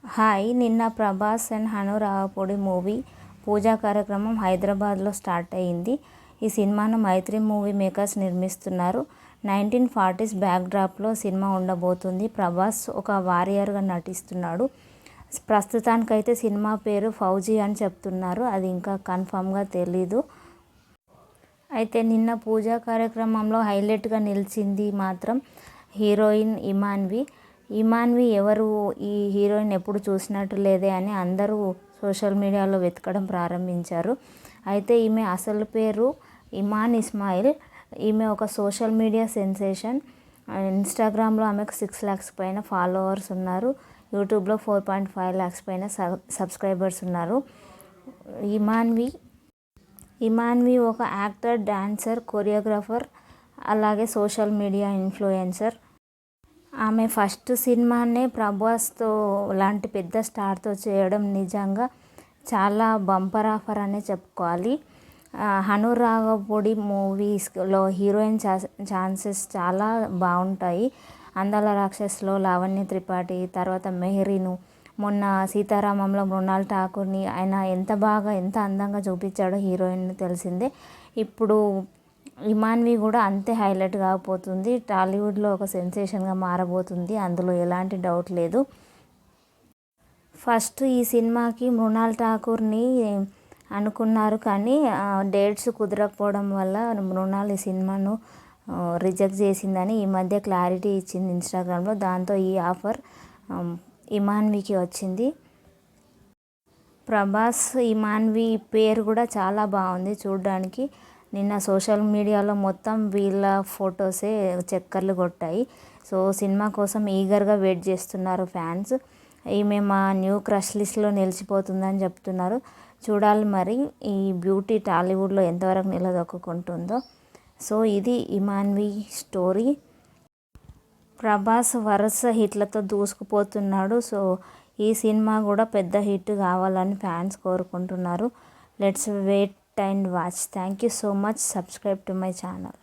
Hi నిన్న Prabhas and Hanu Raghavapudi movie పూజా కార్యక్రమం హైదరాబాద్లో స్టార్ట్ అయ్యింది. ఈ సినిమాను మైత్రి మూవీ మేకర్స్ నిర్మిస్తున్నారు. 1940s బ్యాక్డ్రాప్లో సినిమా ఉండబోతుంది. ప్రభాస్ ఒక వారియర్గా నటిస్తున్నాడు. ప్రస్తుతానికైతే సినిమా పేరు ఫౌజీ అని చెప్తున్నారు. అది ఇంకా కన్ఫామ్గా తెలీదు. అయితే నిన్న పూజా కార్యక్రమంలో హైలైట్గా నిలిచింది మాత్రం హీరోయిన్ ఇమాన్వి ఎవరు, ఈ హీరోయిన్ ఎప్పుడు చూసినట్టు లేదే అని అందరూ సోషల్ మీడియాలో వెతకడం ప్రారంభించారు. అయితే ఈమె అసలు పేరు ఇమాన్ ఇస్మాయిల్. ఈమె ఒక సోషల్ మీడియా సెన్సేషన్. ఇన్స్టాగ్రామ్లో ఆమెకు 6 lakhs పైన ఫాలోవర్స్ ఉన్నారు. యూట్యూబ్లో 4.5 lakhs పైన సబ్స్క్రైబర్స్ ఉన్నారు. ఇమాన్వి ఒక యాక్టర్, డాన్సర్, కొరియోగ్రాఫర్, అలాగే సోషల్ మీడియా ఇన్ఫ్లుయెన్సర్. ఆమె ఫస్ట్ సినిమానే ప్రభాస్తో లాంటి పెద్ద స్టార్తో చేయడం నిజంగా చాలా బంపర్ ఆఫర్ అనే చెప్పుకోవాలి. హను రాఘపూడి మూవీస్లో హీరోయిన్ ఛాన్సెస్ చాలా బాగుంటాయి. అందాల రాక్షస్లో లావణ్య త్రిపాఠి, తర్వాత మెహరీను, మొన్న సీతారామంలో మృణాల్ ఠాకూర్ని ఆయన ఎంత అందంగా చూపించాడో హీరోయిన్ తెలిసిందే. ఇప్పుడు ఇమాన్వి కూడా అంతే హైలైట్ కాకపోతుంది. టాలీవుడ్లో ఒక సెన్సేషన్గా మారబోతుంది, అందులో ఎలాంటి డౌట్ లేదు. ఫస్ట్ ఈ సినిమాకి మృణాల్ ఠాకూర్ని అనుకున్నారు, కానీ డేట్స్ కుదరకపోవడం వల్ల మృణాల్ ఈ సినిమాను రిజెక్ట్ చేసిందని ఈ మధ్య క్లారిటీ ఇచ్చింది ఇన్స్టాగ్రామ్లో. దాంతో ఈ ఆఫర్ ఇమాన్వికి వచ్చింది. ప్రభాస్ ఇమాన్వి పేరు కూడా చాలా బాగుంది చూడడానికి. నిన్న సోషల్ మీడియాలో మొత్తం వీళ్ళ ఫొటోసే చక్కర్లు కొట్టాయి. సో సినిమా కోసం ఈగర్గా వెయిట్ చేస్తున్నారు ఫ్యాన్స్. ఈమె మా న్యూ క్రష్ లిస్ట్లో నిలిచిపోతుందని చెప్తున్నారు. చూడాలి మరి ఈ బ్యూటీ టాలీవుడ్లో ఎంతవరకు నిలదొక్కుంటుందో. సో ఇది ఇమాన్వి స్టోరీ. ప్రభాస్ వరుస హిట్లతో దూసుకుపోతున్నాడు. సో ఈ సినిమా కూడా పెద్ద హిట్ కావాలని ఫ్యాన్స్ కోరుకుంటున్నారు. Let's wait and watch. Thank you so much. Subscribe to my channel.